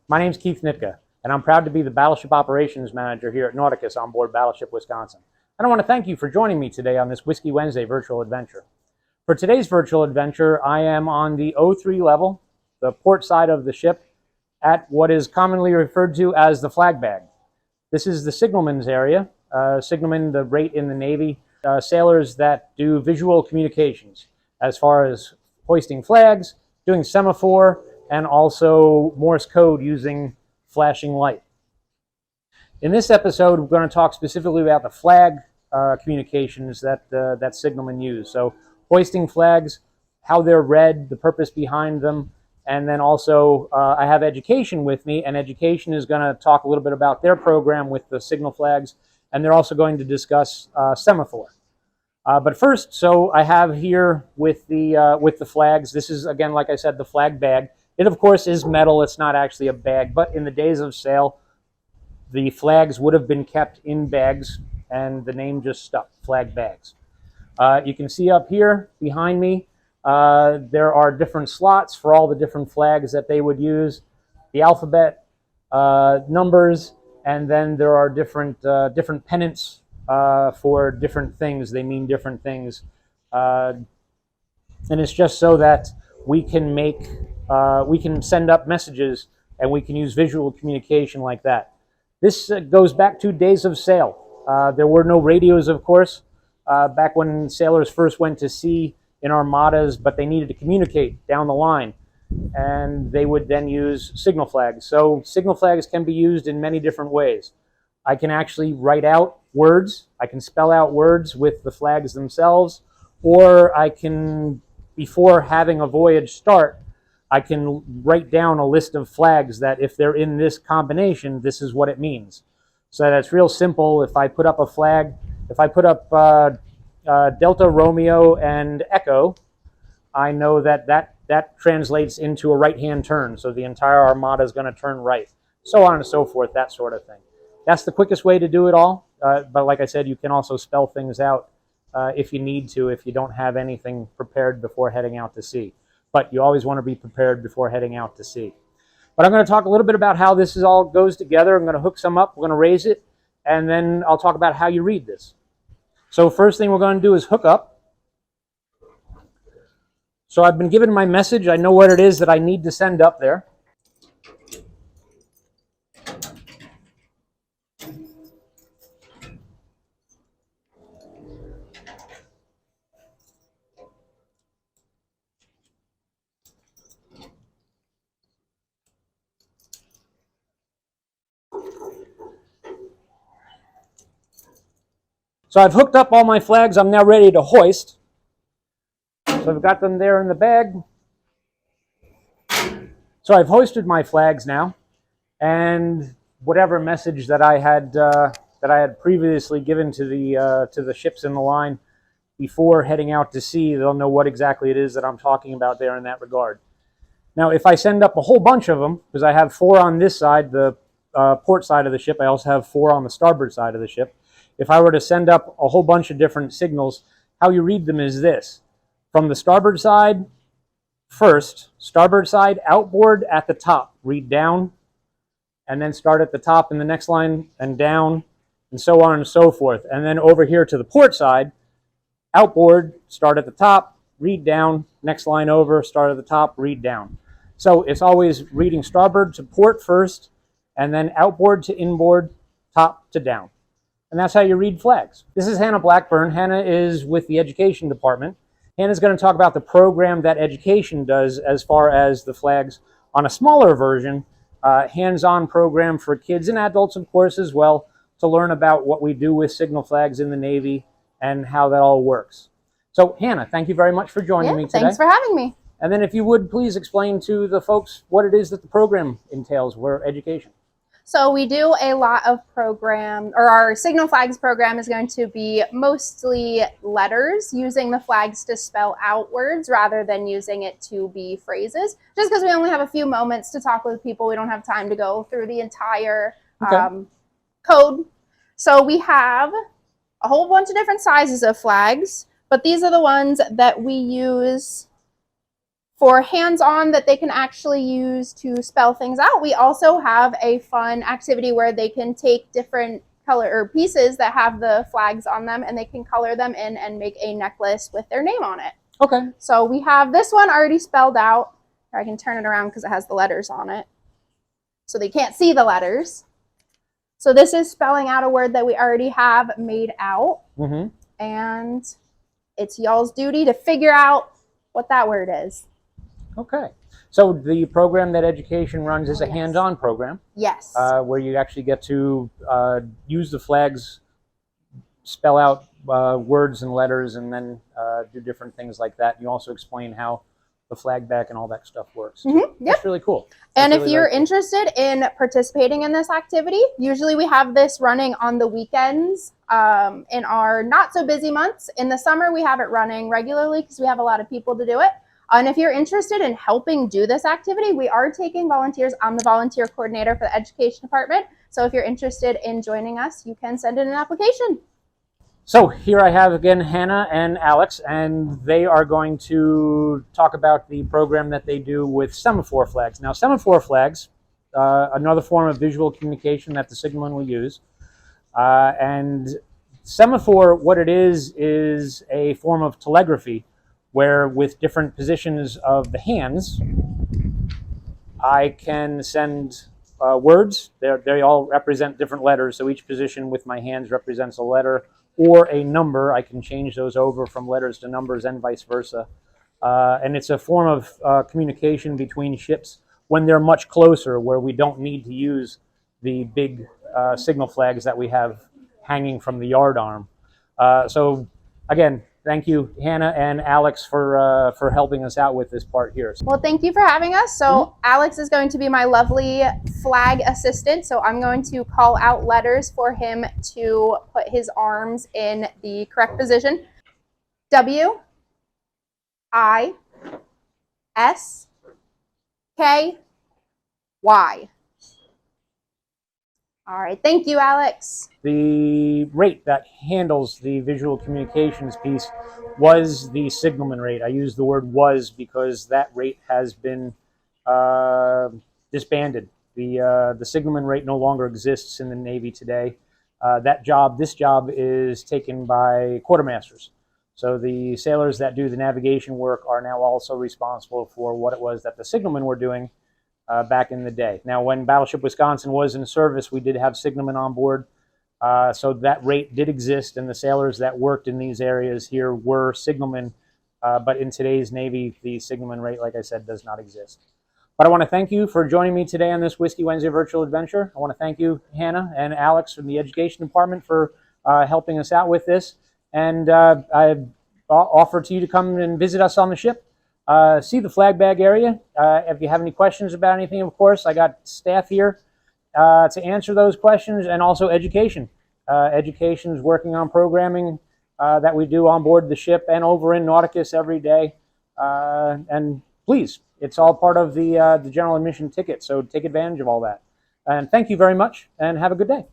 My name's Keith Nitka, and I'm proud to be the Battleship Operations Manager here at Nauticus on board Battleship Wisconsin. And I want to thank you for joining me today on this Whiskey Wednesday virtual adventure. For today's virtual adventure, I am on the O3 level, the port side of the ship, at what is commonly referred to as the flag bag. This is the signalman's area. Signalman, the rate in the Navy, sailors that do visual communications as far as hoisting flags, doing semaphore, and also Morse code using flashing light. In this episode, we're going to talk specifically about the flag communications that signalmen use. So hoisting flags, how they're read, the purpose behind them, and then also I have Education with me, and Education is going to talk a little bit about their program with the signal flags, and they're also going to discuss semaphore. But first, so I have here with the flags, this is, again, like I said, the flag bag. It, of course, is metal. It's not actually a bag, but in the days of sail, the flags would have been kept in bags, and the name just stuck, flag bags. You can see up here behind me, there are different slots for all the different flags that they would use, the alphabet, numbers, and then there are different pennants for different things. They mean different things. And it's just so that we can send up messages and we can use visual communication like that. This goes back to days of sail. There were no radios, of course, back when sailors first went to sea in armadas, but they needed to communicate down the line, and they would then use signal flags. So signal flags can be used in many different ways. I can actually write out words. I can spell out words with the flags themselves, or I can, before having a voyage start, I can write down a list of flags that if they're in this combination, this is what it means. So that's real simple. If I put up a flag, if I put up Delta, Romeo, and Echo, I know that translates into a right-hand turn. So the entire armada is going to turn right, so on and so forth, that sort of thing. That's the quickest way to do it all. But like I said, you can also spell things out if you need to, if you don't have anything prepared before heading out to sea. But you always want to be prepared before heading out to sea. But I'm going to talk a little bit about how this all goes together. I'm going to hook some up, we're going to raise it, and then I'll talk about how you read this. So first thing we're going to do is hook up. So I've been given my message. I know what it is that I need to send up there. So I've hooked up all my flags. I'm now ready to hoist. So I've got them there in the bag. So I've hoisted my flags now, and whatever message that I had previously given to the ships in the line before heading out to sea, they'll know what exactly it is that I'm talking about there in that regard. Now, if I send up a whole bunch of them, because I have 4 on this side, the port side of the ship, I also have 4 on the starboard side of the ship. If I were to send up a whole bunch of different signals, how you read them is this. From the starboard side, first, starboard side, outboard at the top, read down, and then start at the top in the next line and down, and so on and so forth. And then over here to the port side, outboard, start at the top, read down, next line over, start at the top, read down. So it's always reading starboard to port first, and then outboard to inboard, top to down. And that's how you read flags. This is Hannah Blackburn. Hannah is with the Education Department. Hannah's going to talk about the program that Education does as far as the flags on a smaller version, hands-on program for kids and adults, of course, as well, to learn about what we do with signal flags in the Navy and how that all works. So, Hannah, thank you very much for joining me today. Thanks for having me. And then if you would, please explain to the folks what it is that the program entails, where Education. So we do a lot of program, or our signal flags program is going to be mostly letters, using the flags to spell out words rather than using it to be phrases. Just because we only have a few moments to talk with people, we don't have time to go through the entire code. So we have a whole bunch of different sizes of flags, but these are the ones that we use for hands-on that they can actually use to spell things out, we also have a fun activity where they can take different color or pieces that have the flags on them and they can color them in and make a necklace with their name on it. Okay. So we have this one already spelled out. Or I can turn it around because it has the letters on it. So they can't see the letters. So this is spelling out a word that we already have made out. Mm-hmm. And it's y'all's duty to figure out what that word is. Okay. So the program that education runs is a Yes. hands-on program. Yes. Where you actually get to use the flags, spell out words and letters, and then do different things like that. You also explain how the flag back and all that stuff works. Mm-hmm. Yep. That's really cool. And That's if really you're cool. interested in participating in this activity, usually we have this running on the weekends in our not so busy months. In the summer, we have it running regularly because we have a lot of people to do it. And if you're interested in helping do this activity, we are taking volunteers. I'm the volunteer coordinator for the education department. So if you're interested in joining us, you can send in an application. So here I have again Hannah and Alex, and they are going to talk about the program that they do with semaphore flags. Now, semaphore flags, another form of visual communication that the signalman will use. And semaphore, what it is a form of telegraphy, where with different positions of the hands, I can send words. They all represent different letters, so each position with my hands represents a letter or a number. I can change those over from letters to numbers and vice versa. And it's a form of communication between ships when they're much closer, where we don't need to use the big signal flags that we have hanging from the yard arm. So again, thank you, Hannah and Alex, for helping us out with this part here. Well, thank you for having us. So Alex is going to be my lovely flag assistant. So I'm going to call out letters for him to put his arms in the correct position. W, I, S, K, Y. All right. Thank you, Alex. The rate that handles the visual communications piece was the signalman rate. I use the word was because that rate has been disbanded. The signalman rate no longer exists in the Navy today. This job is taken by quartermasters. So the sailors that do the navigation work are now also responsible for what it was that the signalmen were doing back in the day. Now, when Battleship Wisconsin was in service, we did have signalmen on board. So that rate did exist, and the sailors that worked in these areas here were signalmen. But in today's Navy, the signalman rate, like I said, does not exist. But I want to thank you for joining me today on this Whiskey Wednesday virtual adventure. I want to thank you, Hannah and Alex from the Education Department, for helping us out with this. And I offer to you to come and visit us on the ship. See the flag bag area. If you have any questions about anything, of course, I got staff here to answer those questions, and also education. Education is working on programming that we do on board the ship and over in Nauticus every day. And please, it's all part of the general admission ticket, so take advantage of all that. And thank you very much, and have a good day.